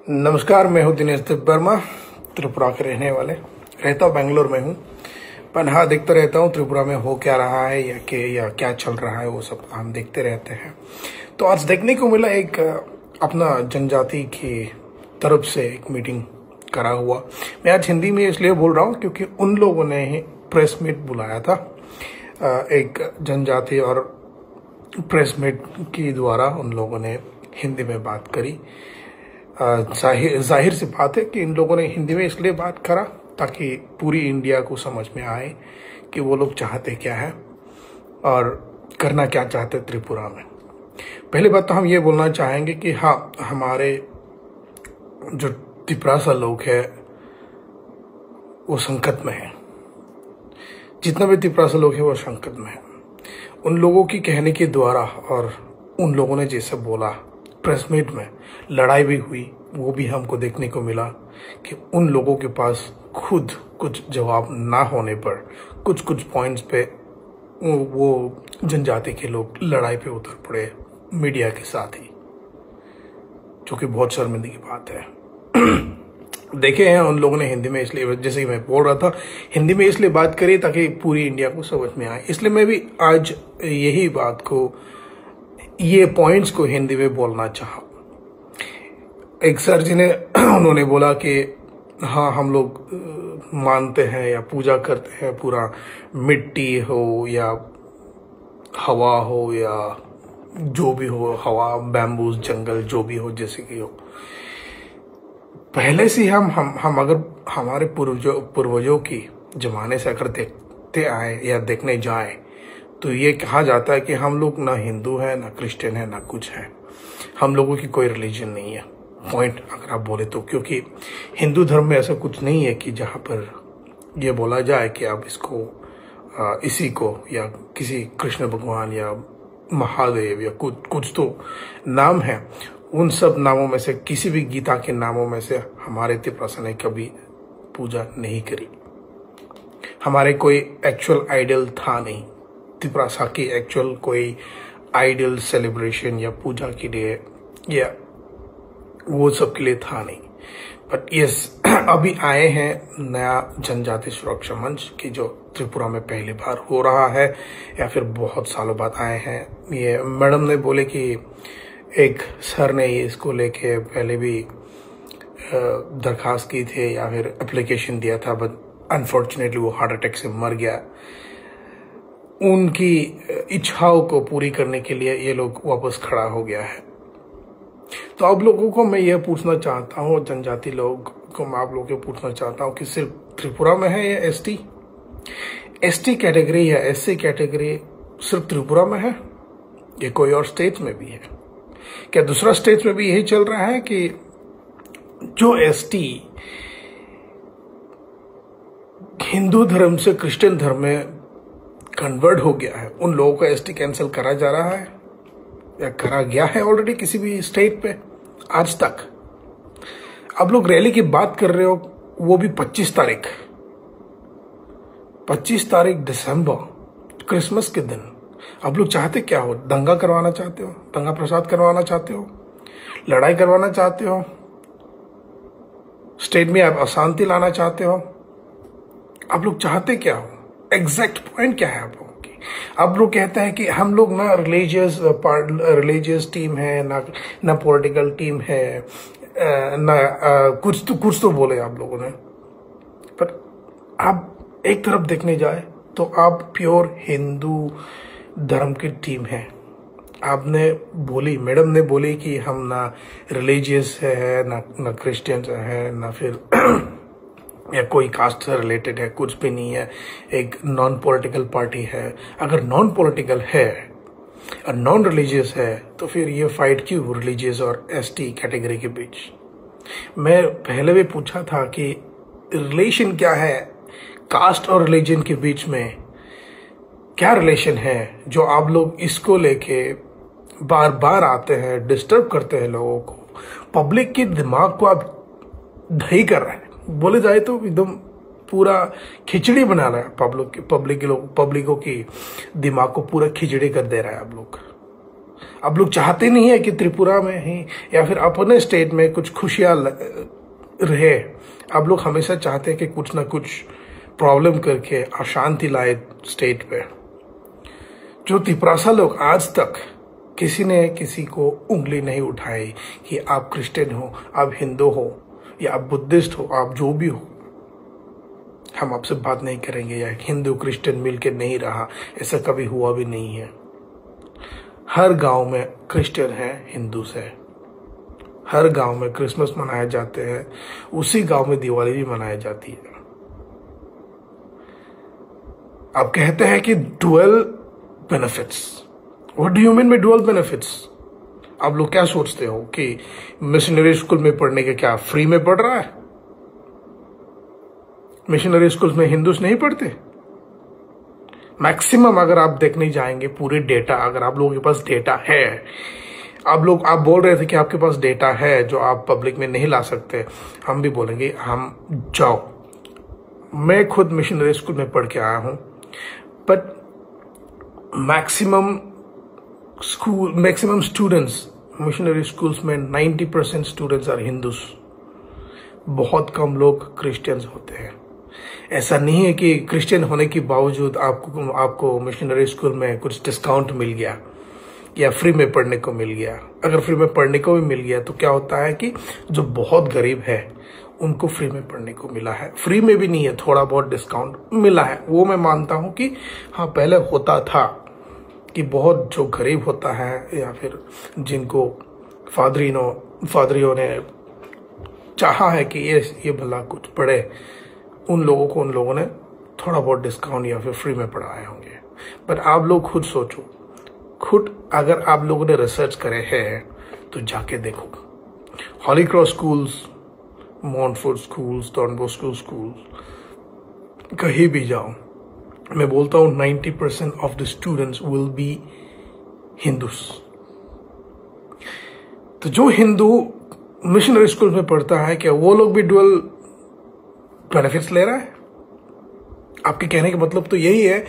नमस्कार, मैं हूं दिनेश वर्मा, त्रिपुरा के रहने वाले। रहता हूं बेंगलोर में हूं, पर हाँ देखता रहता हूं त्रिपुरा में हो क्या रहा है या क्या चल रहा है, वो सब हम देखते रहते हैं। तो आज देखने को मिला एक अपना जनजाति की तरफ से एक मीटिंग करा हुआ। मैं आज हिंदी में इसलिए बोल रहा हूं क्योंकि उन लोगों ने प्रेस मीट बुलाया था, एक जनजाति और प्रेस मीट के द्वारा उन लोगों ने हिंदी में बात करी। जाहिर सी बात है कि इन लोगों ने हिंदी में इसलिए बात करा ताकि पूरी इंडिया को समझ में आए कि वो लोग चाहते क्या है और करना क्या चाहते त्रिपुरा में। पहली बात तो हम ये बोलना चाहेंगे कि हाँ, हमारे जो त्रिपुरा लोग हैं वो संकट में है। जितना भी त्रिपुरा लोग हैं वो संकट में है। उन लोगों की कहने के द्वारा और उन लोगों ने जैसे बोला प्रेस मीट में, लड़ाई भी हुई, वो भी हमको देखने को मिला कि उन लोगों के पास खुद कुछ जवाब ना होने पर कुछ पॉइंट्स पे वो जनजाति के लोग लड़ाई पे उतर पड़े मीडिया के साथ ही, जो कि बहुत शर्मिंदगी की बात है। देखे हैं उन लोगों ने हिंदी में, इसलिए जैसे कि मैं बोल रहा था, हिंदी में इसलिए बात करी ताकि पूरी इंडिया को समझ में आए। इसलिए मैं भी आज यही बात को, ये पॉइंट्स को हिंदी में बोलना चाहा। एक सर जी ने उन्होंने बोला कि हाँ, हम लोग मानते हैं या पूजा करते हैं पूरा मिट्टी हो या हवा हो या जो भी हो, हवा, बैम्बूस, जंगल, जो भी हो, जैसे कि हो। पहले से हम अगर हमारे पूर्वजों की जमाने से अगर देखते आए या देखने जाए तो ये कहा जाता है कि हम लोग ना हिंदू है, ना क्रिश्चियन है, ना कुछ है। हम लोगों की कोई रिलीजन नहीं है, पॉइंट अगर आप बोले तो। क्योंकि हिंदू धर्म में ऐसा कुछ नहीं है कि जहां पर ये बोला जाए कि आप इसको इसी को या किसी कृष्ण भगवान या महादेव या कुछ तो नाम है, उन सब नामों में से किसी भी गीता के नामों में से हमारे त्रिपुरा ने कभी पूजा नहीं करी। हमारे कोई एक्चुअल आइडल था नहीं। त्रिपुरा की एक्चुअल कोई आइडल सेलिब्रेशन या पूजा के लिए या वो सब के लिए था नहीं। बट यस, अभी आए हैं नया जनजाति सुरक्षा मंच की, जो त्रिपुरा में पहली बार हो रहा है या फिर बहुत सालों बाद आए हैं। ये मैडम ने बोले कि एक सर ने इसको लेके पहले भी दरखास्त की थी या फिर एप्लीकेशन दिया था, बट अनफॉर्चुनेटली वो हार्ट अटैक से मर गया। उनकी इच्छाओं को पूरी करने के लिए ये लोग वापस खड़ा हो गया है। तो आप लोगों को मैं ये पूछना चाहता हूँ, जनजाति लोग को मैं आप लोगों को पूछना चाहता हूँ कि सिर्फ त्रिपुरा में है या एसटी कैटेगरी या एससी कैटेगरी सिर्फ त्रिपुरा में है या कोई और स्टेट में भी है? क्या दूसरा स्टेट में भी यही चल रहा है कि जो एसटी हिंदू धर्म से क्रिश्चियन धर्म में कन्वर्ट हो गया है, उन लोगों को एसटी कैंसिल करा जा रहा है या करा गया है ऑलरेडी किसी भी स्टेट पे आज तक? अब लोग रैली की बात कर रहे हो, वो भी 25 तारीख दिसंबर, क्रिसमस के दिन। अब लोग चाहते क्या हो? दंगा करवाना चाहते हो? दंगा प्रसाद करवाना चाहते हो? लड़ाई करवाना चाहते हो? स्टेट में आप अशांति लाना चाहते हो? आप लोग चाहते क्या हो? एग्जैक्ट पॉइंट क्या है आप लोगों की? आप लोग कहते हैं कि हम लोग ना रिलीजियस टीम है, ना पॉलिटिकल टीम है, ना कुछ तो बोले आप लोगों ने। पर आप एक तरफ देखने जाए तो आप प्योर हिंदू धर्म की टीम है। आपने बोली, मैडम ने बोली कि हम ना रिलीजियस है, ना क्रिश्चियन है, ना फिर या कोई कास्ट से रिलेटेड है, कुछ भी नहीं है। एक नॉन पॉलिटिकल पार्टी है। अगर नॉन पॉलिटिकल है और नॉन रिलीजियस है तो फिर ये फाइट क्यों रिलीजियस और एसटी कैटेगरी के बीच? मैं पहले भी पूछा था कि रिलेशन क्या है कास्ट और रिलीजन के बीच में? क्या रिलेशन है जो आप लोग इसको लेके बार बार आते हैं, डिस्टर्ब करते हैं लोगों को, पब्लिक के दिमाग को आप दही कर रहे हैं। बोले जाए तो एकदम पूरा खिचड़ी बना रहा है पब्लिकों की दिमाग को पूरा खिचड़ी कर दे रहा है आप लोग। आप लोग चाहते नहीं है कि त्रिपुरा में ही या फिर अपने स्टेट में कुछ खुशियां रहे। आप लोग हमेशा चाहते हैं कि कुछ ना कुछ प्रॉब्लम करके अशांति लाए स्टेट पे। जो तिपरासा लोग आज तक किसी ने किसी को उंगली नहीं उठाई कि आप क्रिश्चियन हो, आप हिंदू हो या आप बुद्धिस्ट हो, आप जो भी हो, हम आपसे बात नहीं करेंगे या हिंदू क्रिश्चियन मिलकर नहीं रहा, ऐसा कभी हुआ भी नहीं है। हर गांव में क्रिश्चियन है, हिंदू है। हर गांव में क्रिसमस मनाए जाते हैं, उसी गांव में दिवाली भी मनाई जाती है। आप कहते हैं कि dual benefits. What do you mean by dual benefits? आप लोग क्या सोचते हो कि मिशनरी स्कूल में पढ़ने के क्या फ्री में पढ़ रहा है? मिशनरी स्कूल में हिंदूस नहीं पढ़ते? मैक्सिमम अगर आप देखने जाएंगे पूरे डेटा, अगर आप लोगों के पास डेटा है, आप बोल रहे थे कि आपके पास डेटा है जो आप पब्लिक में नहीं ला सकते, हम भी बोलेंगे हम जाओ। मैं खुद मिशनरी स्कूल में पढ़ के आया हूं, but maximum students missionary schools में 90% स्टूडेंट्स आर हिंदूस। बहुत कम लोग क्रिश्चियंस होते हैं। ऐसा नहीं है कि क्रिश्चियन होने के बावजूद आपको मिशनरी स्कूल में कुछ डिस्काउंट मिल गया या फ्री में पढ़ने को मिल गया। अगर फ्री में पढ़ने को भी मिल गया तो क्या होता है कि जो बहुत गरीब है उनको फ्री में पढ़ने को मिला है। फ्री में भी नहीं है, थोड़ा बहुत डिस्काउंट मिला है। वो मैं मानता हूं कि हाँ, पहले होता था कि बहुत जो गरीब होता है या फिर जिनको फादरियों ने चाहा है कि ये भला कुछ पढ़े, उन लोगों ने थोड़ा बहुत डिस्काउंट या फिर फ्री में पढ़ाए होंगे। पर आप लोग खुद सोचो, अगर आप लोगों ने रिसर्च करे हैं तो जाके देखो। Holy Cross schools, Montfort schools, Don Bosco schools, कहीं भी जाओ, मैं बोलता हूं 90% of the students will be Hindus. तो जो हिंदू मिशनरी स्कूल में पढ़ता है, क्या वो लोग भी डुअल बेनिफिट्स ले रहा है? आपके कहने का मतलब तो यही है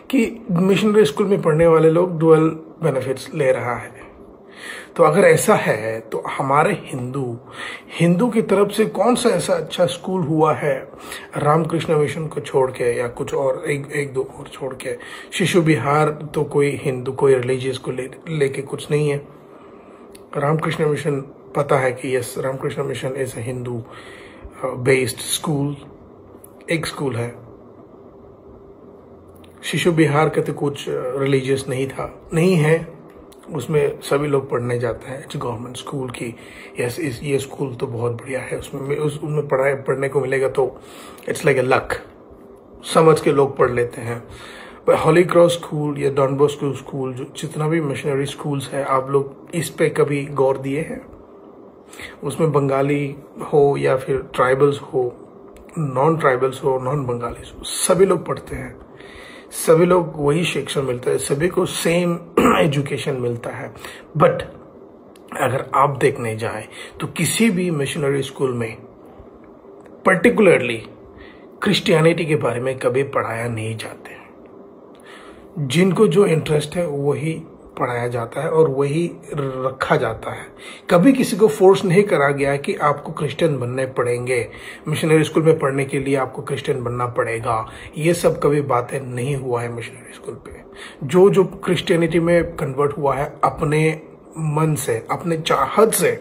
कि मिशनरी स्कूल में पढ़ने वाले लोग डुअल बेनिफिट्स ले रहा है। तो अगर ऐसा है तो हमारे हिंदू की तरफ से कौन सा ऐसा अच्छा स्कूल हुआ है रामकृष्ण मिशन को छोड़ के या कुछ और एक दो और छोड़ के? शिशु विहार तो कोई रिलीजियस को लेके कुछ नहीं है। रामकृष्ण मिशन पता है कि yes, Ramakrishna mission is a Hindu based school, एक स्कूल है। शिशु विहार का तो कुछ रिलीजियस नहीं है, उसमें सभी लोग पढ़ने जाते हैं। इट्स गवर्नमेंट स्कूल की यस, ये स्कूल तो बहुत बढ़िया है, उसमें पढ़ने को मिलेगा तो इट्स लाइक ए लक, समझ के लोग पढ़ लेते हैं। पर हॉली क्रॉस स्कूल या डॉन बॉस्को स्कूल, जितना भी मिशनरी स्कूल्स है, आप लोग इस पे कभी गौर दिए हैं? उसमें बंगाली हो या फिर ट्राइबल्स हो, नॉन ट्राइबल्स हो, नॉन बंगालीज हो, सभी लोग पढ़ते हैं, सभी लोग वही शिक्षा मिलता है, सभी को सेम एजुकेशन मिलता है। बट अगर आप देखने जाएं तो किसी भी मिशनरी स्कूल में पर्टिकुलरली क्रिश्चियनिटी के बारे में कभी पढ़ाया नहीं जाते। जिनको जो इंटरेस्ट है वही पढ़ाया जाता है और वही रखा जाता है। कभी किसी को फोर्स नहीं करा गया कि आपको क्रिश्चियन बनने पड़ेंगे, मिशनरी स्कूल में पढ़ने के लिए आपको क्रिश्चियन बनना पड़ेगा, ये सब कभी बातें नहीं हुआ है मिशनरी स्कूल पे। जो क्रिश्चियनिटी में कन्वर्ट हुआ है अपने मन से, अपने चाहत से,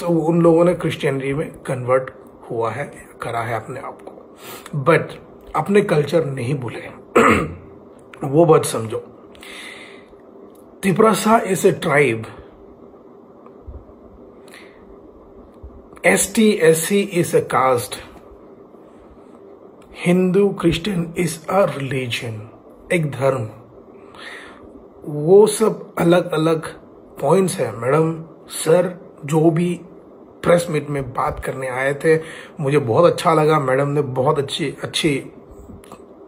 उन लोगों ने क्रिश्चियनिटी में कन्वर्ट हुआ है, करा है अपने आप को। बट अपने कल्चर नहीं भूले वो बात समझो। Tiprasa is a tribe. ST, SC is a caste. Hindu, Christian is a religion. एक धर्म। वो सब अलग अलग पॉइंट्स है। मैडम, सर जो भी प्रेस मीट में बात करने आए थे, मुझे बहुत अच्छा लगा। मैडम ने बहुत अच्छी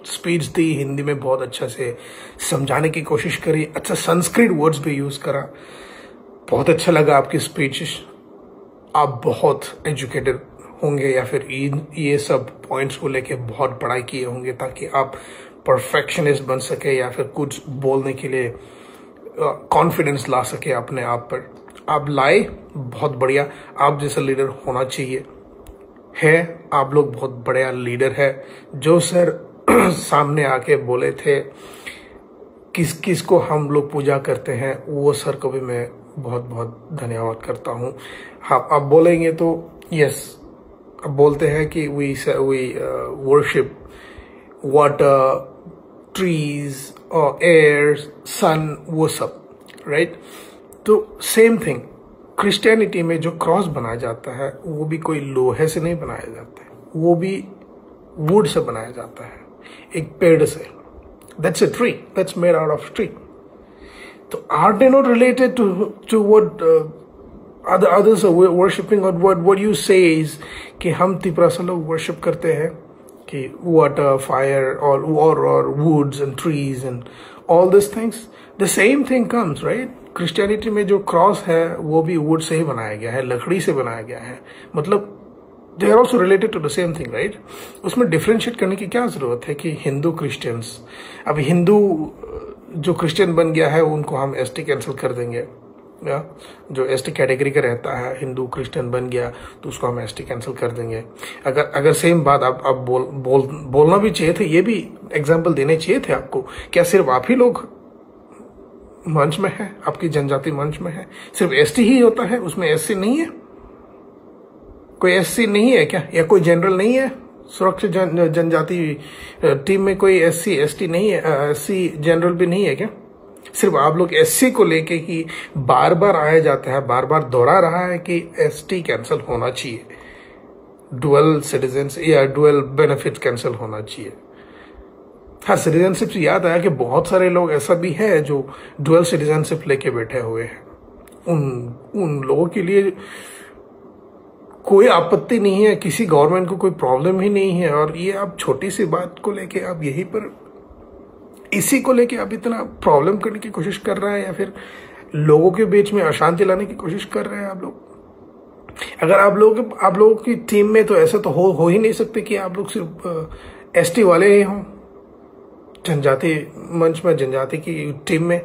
स्पीच दी, हिंदी में बहुत अच्छा से समझाने की कोशिश करी, अच्छा संस्कृत वर्ड्स भी यूज करा। बहुत अच्छा लगा आपकी स्पीच। आप बहुत एजुकेटेड होंगे या फिर ये सब पॉइंट्स को लेके बहुत पढ़ाई किए होंगे ताकि आप परफेक्शनिस्ट बन सके या फिर कुछ बोलने के लिए कॉन्फिडेंस ला सके अपने आप पर, आप लाए, बहुत बढ़िया। आप जैसा लीडर होना चाहिए है, आप लोग बहुत बढ़िया लीडर है। जो सर सामने आके बोले थे किस किस को हम लोग पूजा करते हैं, वो सर को भी मैं बहुत बहुत धन्यवाद करता हूँ। आप बोलेंगे तो यस, अब बोलते हैं कि वी वर्शिप वाटर, ट्रीज और एयर, सन, वो सब, राइट। तो सेम थिंग क्रिश्चियनिटी में जो क्रॉस बनाया जाता है वो भी कोई लोहे से नहीं बनाया जाता है, वो भी वुड से बनाया जाता है, एक पेड़ से। That's a tree, that's made out of tree. तो are they not related to what others are worshipping, or what you say is कि हम त्रिपुरा से लोग वर्शिप करते हैं कि water, fire, or woods and trees and all these things. The same thing comes, right? Christianity में जो cross है वो भी वुड से ही बनाया गया है, लकड़ी से बनाया गया है, मतलब they are also related to the same thing, right. उसमें डिफ्रेंशिएट करने की क्या जरूरत है कि हिंदू क्रिश्चियंस, अब हिंदू जो क्रिश्चियन बन गया है उनको हम एसटी कैंसिल कर देंगे, या जो एसटी कैटेगरी का रहता है हिंदू क्रिश्चियन बन गया तो उसको हम एसटी कैंसिल कर देंगे। अगर सेम बात आप बोलना भी चाहिए थे, ये भी एग्जाम्पल देने चाहिए थे आपको। क्या सिर्फ आप ही लोग मंच में है, आपकी जनजाति मंच में है, सिर्फ एसटी ही होता है, उसमें एससी नहीं है? कोई एससी नहीं है क्या, या कोई जनरल नहीं है? सुरक्षित जनजाति टीम में कोई एससी एसटी नहीं है, एससी जनरल भी नहीं है क्या? सिर्फ आप लोग एससी को लेके ही बार बार आया जाता है, बार बार दोहरा रहा है कि एसटी कैंसिल होना चाहिए, डुअल सिटीजन या डुअल बेनिफिट कैंसिल होना चाहिए। हाँ, सिटीजनशिप से याद आया कि बहुत सारे लोग ऐसा भी है जो डुअल सिटीजनशिप लेके बैठे हुए हैं। उन लोगों के लिए कोई आपत्ति नहीं है, किसी गवर्नमेंट को कोई प्रॉब्लम ही नहीं है। और ये आप छोटी सी बात को लेके आप यहीं पर इसी को लेके आप इतना प्रॉब्लम करने की कोशिश कर रहा है, या फिर लोगों के बीच में अशांति लाने की कोशिश कर रहे हैं आप लोग। अगर आप लोगों की टीम में तो ऐसा तो हो ही नहीं सकते कि आप लोग सिर्फ एसटी वाले ही हों। जनजाति मंच में, जनजाति की टीम में,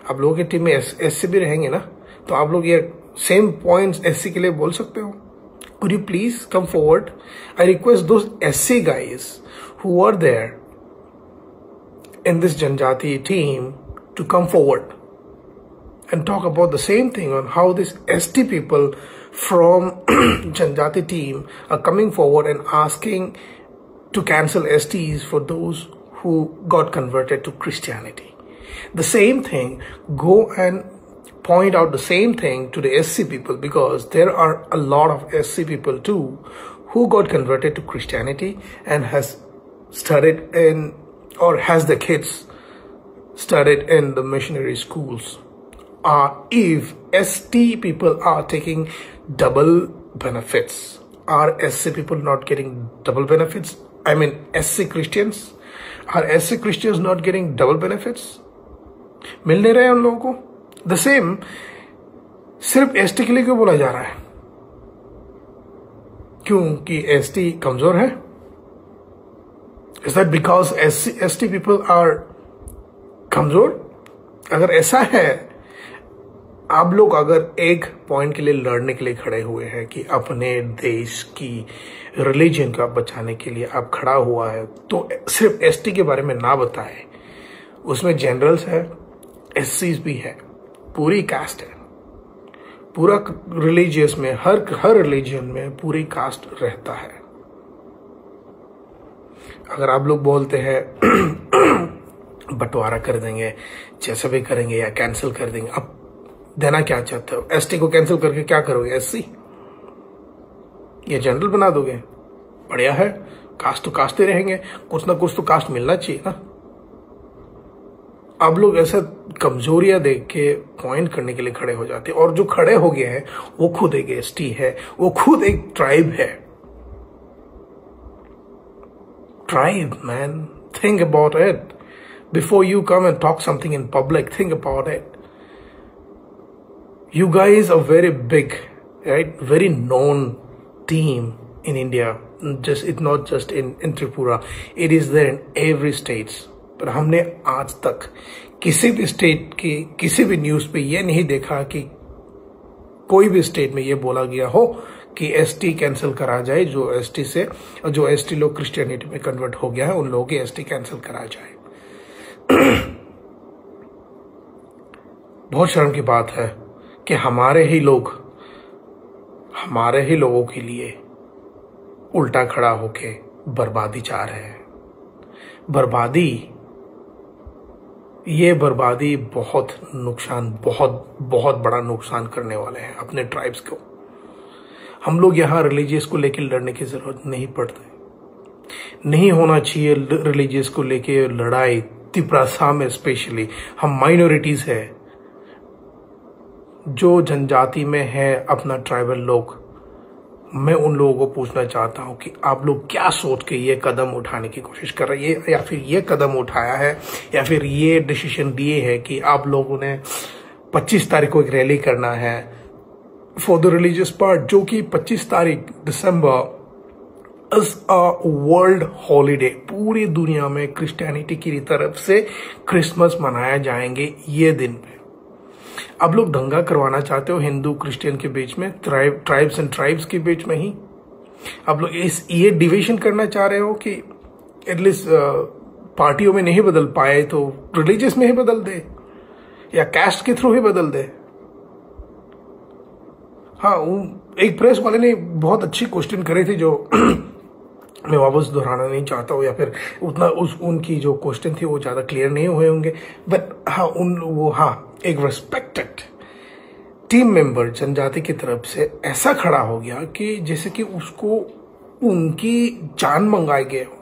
आप लोगों की टीम में एससी भी रहेंगे ना, तो आप लोग ये सेम पॉइंट्स एससी के लिए बोल सकते हो। Could you please come forward? I request those SC guys who are there in this Janjati team to come forward and talk about the same thing on how these ST people from Janjati team are coming forward and asking to cancel STs for those who got converted to Christianity. The same thing, go and point out the same thing to the SC people, because there are a lot of SC people too who got converted to Christianity and has studied in, or has the kids studied in the missionary schools. If ST people are taking double benefits, are SC people not getting double benefits? I mean, SC Christians? Are SC Christians not getting double benefits? मिल नहीं रहे उन लोगों को? The same सिर्फ ST के लिए क्यों बोला जा रहा है? क्योंकि एसटी कमजोर है? Is that because ST people are कमजोर? अगर ऐसा है, आप लोग अगर एक पॉइंट के लिए लड़ने के लिए खड़े हुए हैं कि अपने देश की रिलीजन को बचाने के लिए आप खड़ा हुआ है, तो सिर्फ एसटी के बारे में ना बताए। उसमें जनरल्स है, एससीज भी है, पूरी कास्ट है, पूरा रिलीजियस में, हर रिलीजन में पूरी कास्ट रहता है। अगर आप लोग बोलते हैं बंटवारा कर देंगे, जैसे भी करेंगे या कैंसिल कर देंगे, अब देना क्या चाहते हो? एसटी को कैंसिल करके क्या करोगे? एससी या जनरल बना दोगे? बढ़िया है, कास्ट तो कास्ट ही रहेंगे, कुछ ना कुछ तो कास्ट मिलना चाहिए ना। आप लोग ऐसा कमजोरियां देख के पॉइंट करने के लिए खड़े हो जाते हैं, और जो खड़े हो गए हैं वो खुद एक एसटी है, वो खुद एक ट्राइब है। Tribe, man, think about it before you come and talk something in public. Think about it. You guys are very big, right? Very known team in India. It's not just in Tripura. It is there in every state. पर हमने आज तक किसी भी state की किसी भी news पे ये नहीं देखा कि कोई भी स्टेट में ये बोला गया हो कि एसटी कैंसिल करा जाए, जो एसटी लोग क्रिश्चियनिटी में कन्वर्ट हो गया है उन लोगों की एसटी कैंसिल करा जाए। बहुत शर्म की बात है कि हमारे ही लोगों के लिए उल्टा खड़ा होके बर्बादी चाह रहे हैं। ये बर्बादी बहुत बहुत बड़ा नुकसान करने वाले हैं अपने ट्राइब्स को। हम लोग यहाँ रिलीजियस को लेकर लड़ने की जरूरत नहीं पड़ती, नहीं होना चाहिए रिलीजियस को लेके लड़ाई। तिप्रासा में स्पेशली हम माइनॉरिटीज है, जो जनजाति में है अपना ट्राइबल लोग। मैं उन लोगों को पूछना चाहता हूं कि आप लोग क्या सोच के ये कदम उठाने की कोशिश कर रहे हैं, या फिर ये कदम उठाया है, या फिर ये डिसीजन दिए है कि आप लोगों ने 25 तारीख को एक रैली करना है फॉर द रिलीजियस पार्ट, जो कि 25 तारीख दिसंबर इज अ वर्ल्ड हॉलीडे। पूरी दुनिया में क्रिश्चियनिटी की तरफ से क्रिसमस मनाया जाएंगे ये दिन पे। आप लोग दंगा करवाना चाहते हो हिंदू क्रिश्चियन के बीच में, ट्राइब्स एंड ट्राइब्स के बीच में ही आप लोग ये डिविजन करना चाह रहे हो कि एटलीस्ट पार्टियों में नहीं बदल पाए तो रिलीजियस में ही बदल दे या कास्ट के थ्रू ही बदल दे। हाँ, एक प्रेस वाले ने बहुत अच्छी क्वेश्चन करे थे जो मैं वापस दोहराना नहीं चाहता हूँ, या फिर उतना उनकी जो क्वेश्चन थी वो ज्यादा क्लियर नहीं हुए होंगे। बट हाँ, एक रिस्पेक्टेड टीम मेंबर जनजाति की तरफ से ऐसा खड़ा हो गया कि जैसे कि उसको उनकी जान मंगाई गए हो।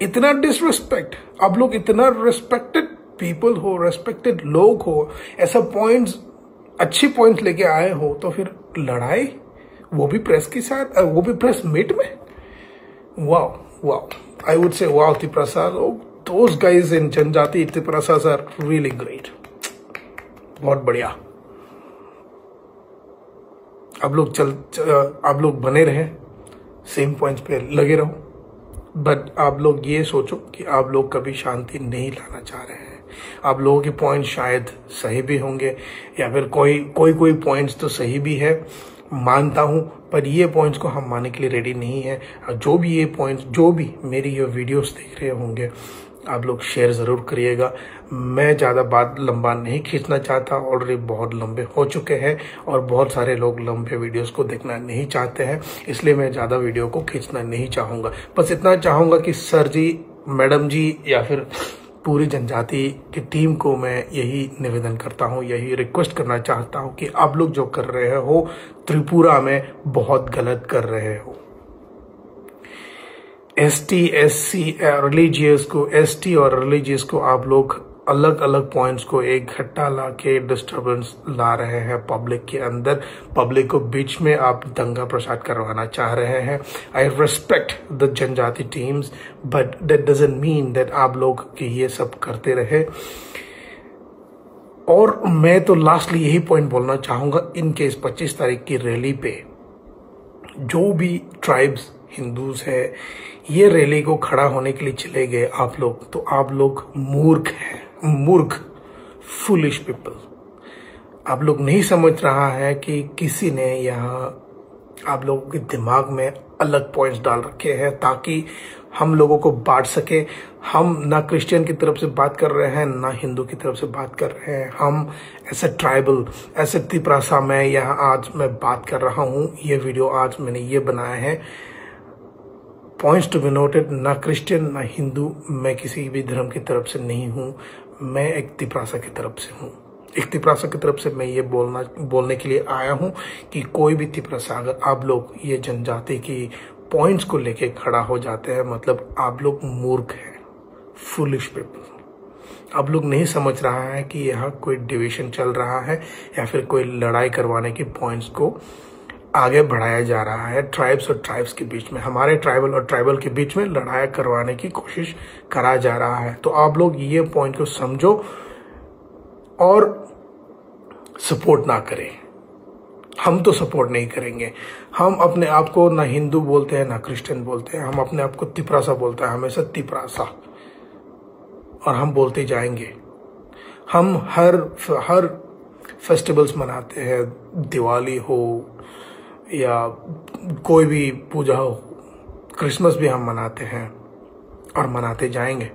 इतना डिसरिस्पेक्ट, आप लोग इतना रिस्पेक्टेड पीपल हो, रिस्पेक्टेड लोग हो, ऐसा पॉइंट्स अच्छी पॉइंट्स लेके आए हो, तो फिर लड़ाई वो भी प्रेस के साथ, वो भी प्रेस मीट में। Wow, I would say wow Tiprasa लोग, दोस गाइज इन जनजाति तिप्रासास आर रियली ग्रेट। बहुत बढ़िया। आप लोग बने रहे, सेम पॉइंट्स पे लगे रहो, बट आप लोग ये सोचो कि आप लोग कभी शांति नहीं लाना चाह रहे हैं। आप लोगों के पॉइंट शायद सही भी होंगे, या फिर कोई पॉइंट्स तो सही भी है, मानता हूं, पर ये पॉइंट्स को हम मानने के लिए रेडी नहीं है। जो भी मेरी ये वीडियोस देख रहे होंगे, आप लोग शेयर जरूर करिएगा। मैं ज्यादा बात लंबा नहीं खींचना चाहता, ऑलरेडी बहुत लंबे हो चुके हैं और बहुत सारे लोग लंबे वीडियोस को देखना नहीं चाहते हैं, इसलिए मैं ज्यादा वीडियो को खींचना नहीं चाहूंगा। बस इतना चाहूंगा कि सर जी, मैडम जी, या फिर पूरी जनजाति की टीम को मैं यही निवेदन करता हूं, यही रिक्वेस्ट करना चाहता हूं कि आप लोग जो कर रहे हो त्रिपुरा में बहुत गलत कर रहे हो। एसटी और रिलीजियस को आप लोग अलग अलग पॉइंट्स को एक घट्टा ला के डिस्टर्बेंस ला रहे हैं पब्लिक के अंदर, पब्लिक को बीच में आप दंगा प्रसाद करवाना चाह रहे हैं। आई रिस्पेक्ट द जनजाति teams, but that doesn't mean that आप लोग ये सब करते रहे। और मैं तो लास्टली यही पॉइंट बोलना चाहूंगा, इन केस 25 तारीख की रैली पे जो भी ट्राइब्स हिंदूज है, ये रैली को खड़ा होने के लिए चले गए आप लोग, तो आप लोग मूर्ख हैं, फुलिश पीपल। आप लोग नहीं समझ रहा है कि किसी ने यहाँ आप लोगों के दिमाग में अलग पॉइंट्स डाल रखे हैं ताकि हम लोगों को बांट सके। हम ना क्रिश्चियन की तरफ से बात कर रहे हैं, ना हिंदू की तरफ से बात कर रहे हैं। हम ऐसे ट्राइबल, ऐसे तिप्रासा में यहाँ आज मैं बात कर रहा हूँ। ये वीडियो आज मैंने ये बनाया है, पॉइंट्स टू बी नोटेड, ना क्रिश्चियन ना हिंदू, मैं किसी भी धर्म की तरफ से नहीं हूँ, मैं एक तिप्रासा की तरफ से हूँ। एक तिप्रासा की तरफ से मैं ये बोलने के लिए आया हूँ कि कोई भी तिप्रासा, अगर आप लोग ये जनजाति की पॉइंट्स को लेके खड़ा हो जाते हैं, मतलब आप लोग मूर्ख हैं, फुलिश पीपल। आप लोग नहीं समझ रहा है कि यहाँ कोई डिवीजन चल रहा है या फिर कोई लड़ाई करवाने की पॉइंट्स को आगे बढ़ाया जा रहा है ट्राइब्स और ट्राइब्स के बीच में, हमारे ट्राइबल और ट्राइबल के बीच में लड़ाई करवाने की कोशिश करा जा रहा है। तो आप लोग ये पॉइंट को समझो और सपोर्ट ना करें। हम तो सपोर्ट नहीं करेंगे। हम अपने आप को ना हिंदू बोलते हैं ना क्रिश्चियन बोलते हैं, हम अपने आप को तिप्रासा बोलते हैं, हमेशा तिप्रासा। और हम बोलते जाएंगे। हम हर फेस्टिवल्स मनाते हैं, दिवाली हो या कोई भी पूजा हो, क्रिसमस भी हम मनाते हैं और मनाते जाएंगे,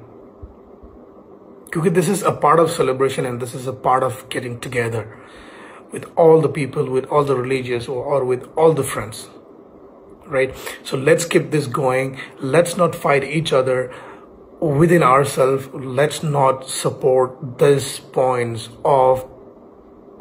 क्योंकि this is a part of celebration and this is a part of getting together with all the people, with all the religious, or with all the friends, right? So let's keep this going. Let's not fight each other within ourselves. Let's not support these points of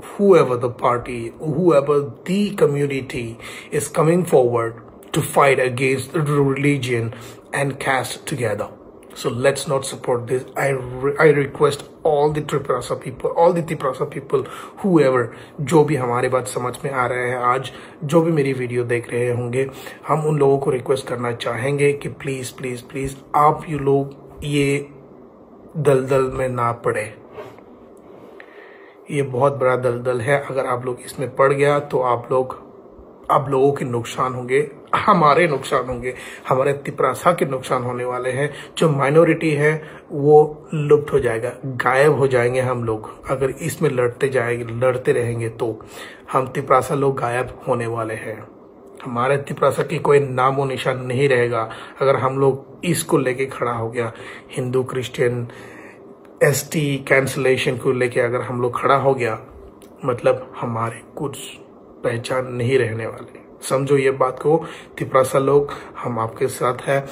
whoever the party, whoever the community is coming forward to fight against religion and caste together. So let's not support this. I request all the Triprasa people, all the Triprasa people, whoever, जो भी हमारे बात समझ में आ रहे हैं आज, जो भी मेरी वीडियो देख रहे होंगे, हम उन लोगों को रिक्वेस्ट करना चाहेंगे कि प्लीज प्लीज प्लीज आप ये लोग ये दलदल में ना पड़े। ये बहुत बड़ा दलदल है, अगर आप लोग इसमें पड़ गया तो आप लोगों के नुकसान होंगे, हमारे नुकसान होंगे, हमारे तिपरासा के नुकसान होने वाले हैं। जो माइनॉरिटी है वो लुप्त हो जाएगा, गायब हो जाएंगे हम लोग। अगर इसमें लड़ते रहेंगे तो हम तिपरासा लोग गायब होने वाले हैं। हमारे तिपरासा की कोई नामो निशान नहीं रहेगा अगर हम लोग इसको लेके खड़ा हो गया। हिंदू क्रिश्चियन एसटी कैंसलेशन को लेके अगर हम लोग खड़ा हो गया, मतलब हमारे कुछ पहचान नहीं रहने वाले। समझो ये बात को, तिपरासा लोग, हम आपके साथ हैं,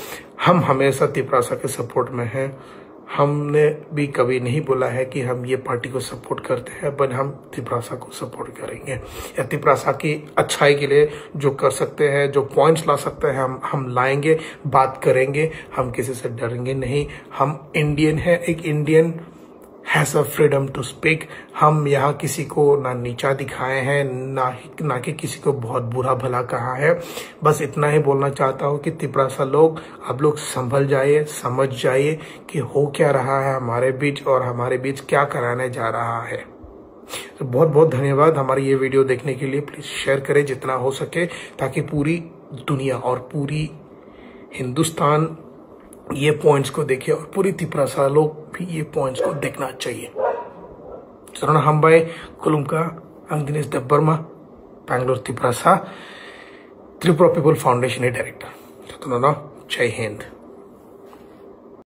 हम हमेशा तिपरासा के सपोर्ट में हैं। हमने भी कभी नहीं बोला है कि हम ये पार्टी को सपोर्ट करते हैं, पर हम तिपरासा को सपोर्ट करेंगे या तिपरासा की अच्छाई के लिए जो कर सकते हैं, जो पॉइंट्स ला सकते हैं, हम लाएंगे, बात करेंगे। हम किसी से डरेंगे नहीं। हम इंडियन है, एक Indian has a freedom to speak. हम यहाँ किसी को ना नीचा दिखाए हैं, ना कि किसी को बहुत बुरा भला कहा है। बस इतना ही बोलना चाहता हूँ कि तिपरासा लोग, आप लोग संभल जाइए, समझ जाइए कि हो क्या रहा है हमारे बीच और हमारे बीच क्या कराने जा रहा है। तो बहुत बहुत धन्यवाद हमारी ये वीडियो देखने के लिए। प्लीज शेयर करें जितना हो सके, ताकि पूरी दुनिया और पूरी हिंदुस्तान ये पॉइंट्स को देखे और पूरी तिपरासा लोग भी ये पॉइंट्स को देखना चाहिए। शरण हम्बाई कुलुमका आं Dinesh Debbarma Bangalore Tiprasa Tripura people foundation director. जय हिंद।